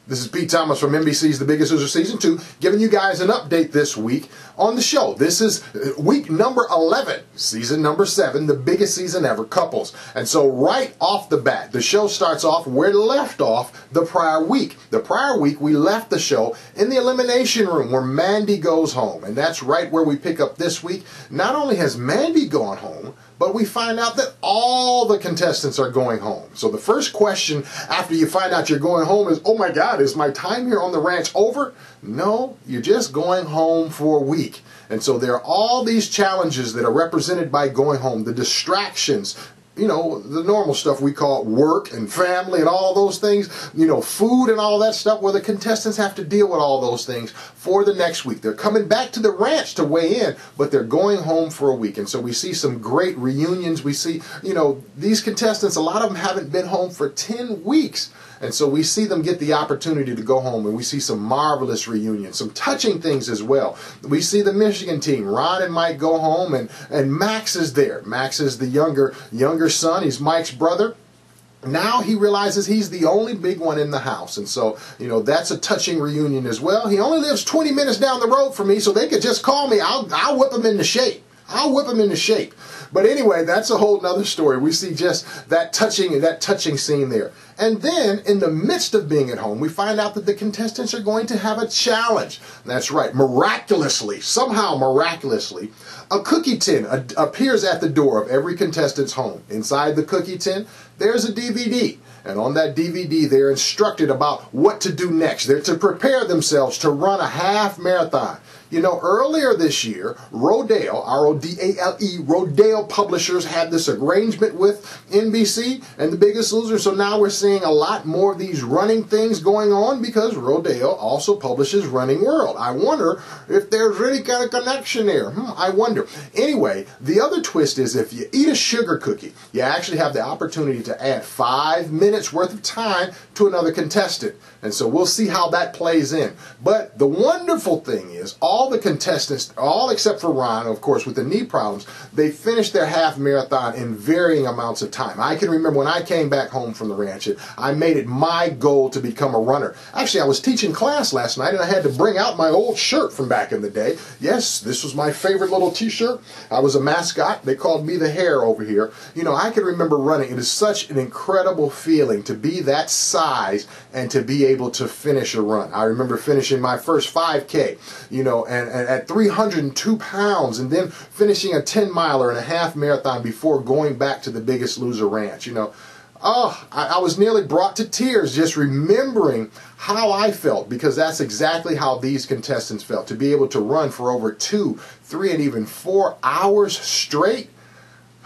This is Pete Thomas from NBC's The Biggest Loser Season 2, giving you guys an update this week on the show. This is week number 11, season number 7, the biggest season ever, couples. And so right off the bat, the show starts off where it left off the prior week. The prior week, we left the show in the elimination room where Mandy goes home. And that's right where we pick up this week. Not only has Mandy gone home, but we find out that all the contestants are going home. So the first question after you find out you're going home is, oh my God, is my time here on the ranch over? No, you're just going home for a week. And so there are all these challenges that are represented by going home, the distractions, you know, the normal stuff we call work and family and all those things, you know, food and all that stuff, where the contestants have to deal with all those things for the next week. They're coming back to the ranch to weigh in, but they're going home for a week. And so we see some great reunions. We see, you know, these contestants, a lot of them haven't been home for 10 weeks. And so we see them get the opportunity to go home, and we see some marvelous reunions, some touching things as well. We see the Michigan team. Ron and Mike go home, and Max is there. Max is the younger son. He's Mike's brother. Now he realizes he's the only big one in the house. And so, you know, that's a touching reunion as well. He only lives 20 minutes down the road from me, so they could just call me. I'll whip him into shape. I'll whip him into shape. But anyway, that's a whole nother story. We see just that touching scene there. And then, in the midst of being at home, we find out that the contestants are going to have a challenge. That's right. Miraculously, somehow miraculously, a cookie tin appears at the door of every contestant's home. Inside the cookie tin, there's a DVD. And on that DVD, they're instructed about what to do next. They're to prepare themselves to run a half marathon. You know, earlier this year, Rodale, R-O-D-A-L-E, Rodale Publishers had this arrangement with NBC and The Biggest Loser. So now we're seeing a lot more of these running things going on because Rodale also publishes Running World. I wonder if there's any kind of connection there. I wonder. Anyway, the other twist is if you eat a sugar cookie, you actually have the opportunity to add 5 minutes worth of time to another contestant. And so we'll see how that plays in. But the wonderful thing is all the contestants, all except for Ron, of course, with the knee problems, they finished their half marathon in varying amounts of time. I can remember when I came back home from the ranch, I made it my goal to become a runner. Actually, I was teaching class last night, and I had to bring out my old shirt from back in the day. Yes, this was my favorite little t-shirt. I was a mascot. They called me the Hare over here. You know, I can remember running. It is such an incredible feeling to be that size and to be able to finish a run. I remember finishing my first 5K, you know, and at 302 pounds, and then finishing a 10-miler and a half marathon before going back to the Biggest Loser Ranch. You know, I was nearly brought to tears just remembering how I felt, because that's exactly how these contestants felt. To be able to run for over 2, 3, and even 4 hours straight.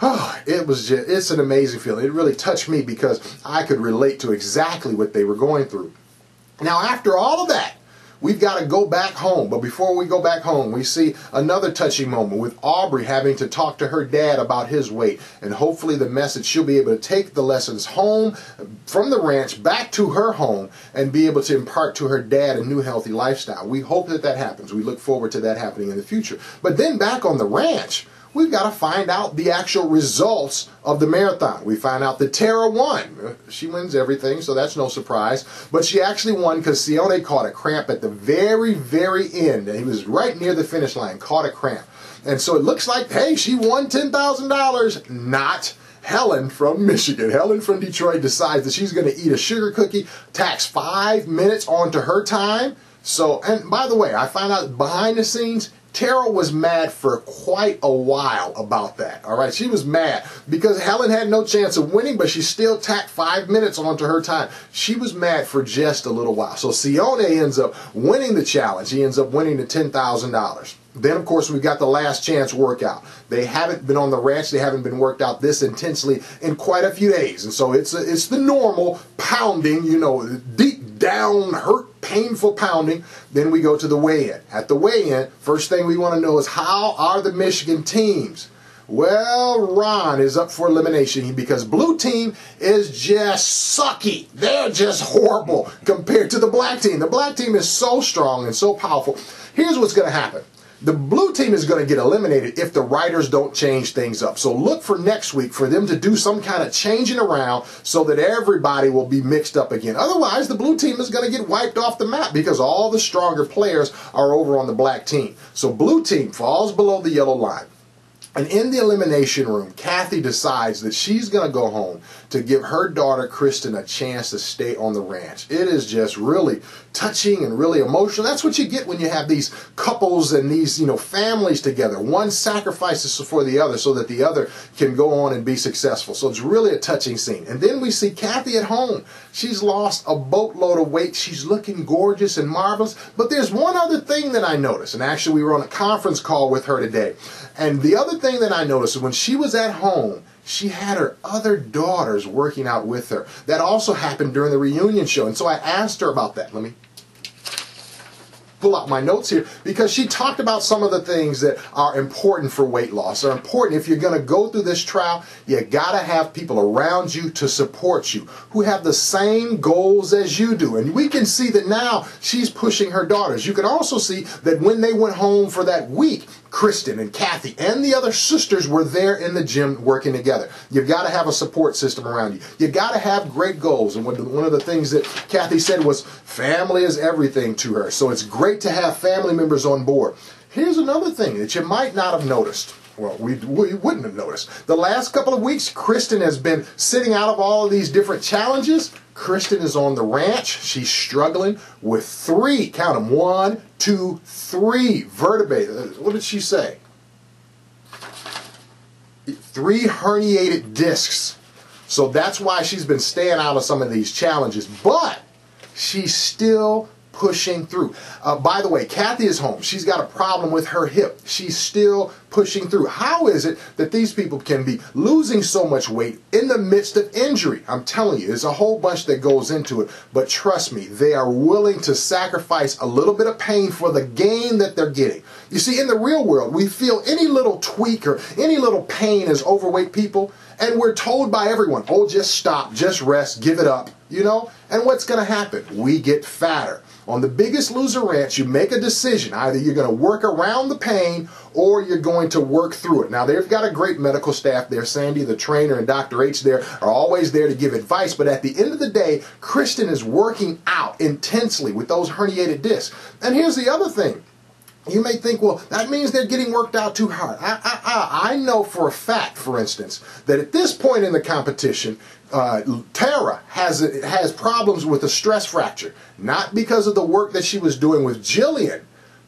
It's an amazing feeling. It really touched me because I could relate to exactly what they were going through. Now, after all of that, we've got to go back home. But before we go back home, we see another touching moment with Aubrey having to talk to her dad about his weight. And hopefully the message, she'll be able to take the lessons home from the ranch back to her home and be able to impart to her dad a new healthy lifestyle. We hope that that happens. We look forward to that happening in the future. But then back on the ranch, we've got to find out the actual results of the marathon. We find out that Tara won. She wins everything, so that's no surprise. But she actually won because Sione caught a cramp at the very, very end. And he was right near the finish line, caught a cramp. And so it looks like, hey, she won $10,000. Not Helen from Michigan. Helen from Detroit decides that she's going to eat a sugar cookie, tacks 5 minutes onto her time. So, and by the way, I found out behind the scenes, Tara was mad for quite a while about that. All right, she was mad because Helen had no chance of winning, but she still tacked 5 minutes onto her time. She was mad for just a little while. So Sione ends up winning the challenge. He ends up winning the $10,000. Then, of course, we've got the last chance workout. They haven't been on the ranch. They haven't been worked out this intensely in quite a few days. And so it's the normal pounding, you know, deep down, hurt, painful pounding. Then we go to the weigh-in. At the weigh-in, first thing we want to know is, how are the Michigan teams? Well, Ron is up for elimination because blue team is just sucky. They're just horrible compared to the black team. The black team is so strong and so powerful. Here's what's going to happen. The blue team is going to get eliminated if the writers don't change things up. So look for next week for them to do some kind of changing around so that everybody will be mixed up again. Otherwise, the blue team is going to get wiped off the map because all the stronger players are over on the black team. So blue team falls below the yellow line. And in the elimination room, Kathy decides that she's going to go home to give her daughter, Kristen, a chance to stay on the ranch. It is just really touching and really emotional. That's what you get when you have these couples and these, families together. One sacrifices for the other so that the other can go on and be successful. So it's really a touching scene. And then we see Kathy at home. She's lost a boatload of weight. She's looking gorgeous and marvelous. But there's one other thing that I noticed. And actually, we were on a conference call with her today. And the other thing that I noticed is when she was at home, she had her other daughters working out with her. That also happened during the reunion show. And so I asked her about that. Let me pull out my notes here, because she talked about some of the things that are important for weight loss. Are important if you're going to go through this trial. You got to have people around you to support you who have the same goals as you do. And we can see that now she's pushing her daughters. You can also see that when they went home for that week, Kristen and Kathy and the other sisters were there in the gym working together. You've got to have a support system around you. You've got to have great goals. And one of the things that Kathy said was family is everything to her. So it's great to have family members on board. Here's another thing that you might not have noticed. Well, we wouldn't have noticed. The last couple of weeks, Kristen has been sitting out of all of these different challenges. Kristen is on the ranch. She's struggling with 3, count them, 1, 2, 3 vertebrae. What did she say? 3 herniated discs. So that's why she's been staying out of some of these challenges. But she's still pushing through. By the way, Kathy is home. She's got a problem with her hip. She's still pushing through. How is it that these people can be losing so much weight in the midst of injury? I'm telling you, there's a whole bunch that goes into it. But trust me, they are willing to sacrifice a little bit of pain for the gain that they're getting. You see, in the real world, we feel any little tweak or any little pain as overweight people, and we're told by everyone, oh, just stop, just rest, give it up, And what's going to happen? We get fatter. On the Biggest Loser Ranch, you make a decision. Either you're going to work around the pain or you're going to work through it. Now, they've got a great medical staff there. Sandy, the trainer, and Dr. H there are always there to give advice. But at the end of the day, Kristen is working out intensely with those herniated discs. And here's the other thing. You may think, well, that means they're getting worked out too hard. I know for a fact, for instance, that at this point in the competition, Tara has problems with a stress fracture. Not because of the work that she was doing with Jillian,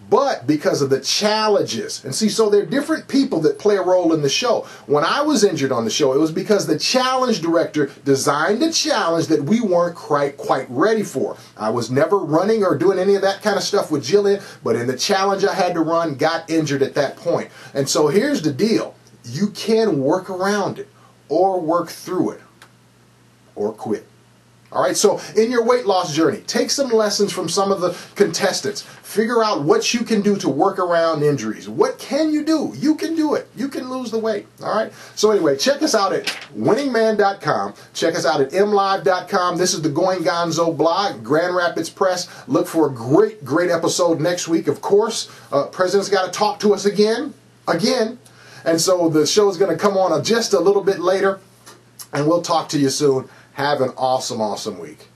but because of the challenges. And see, so there are different people that play a role in the show. When I was injured on the show, it was because the challenge director designed a challenge that we weren't quite ready for. I was never running or doing any of that kind of stuff with Jillian, but in the challenge I had to run, got injured at that point. And so here's the deal. You can work around it or work through it or quit. All right, so in your weight loss journey, take some lessons from some of the contestants. Figure out what you can do to work around injuries. What can you do? You can do it. You can lose the weight. All right, so anyway, check us out at winningman.com. Check us out at mlive.com. This is the Going Gonzo blog, Grand Rapids Press. Look for a great episode next week. Of course, President's got to talk to us again. And so the show is going to come on just a little bit later, and we'll talk to you soon. Have an awesome week.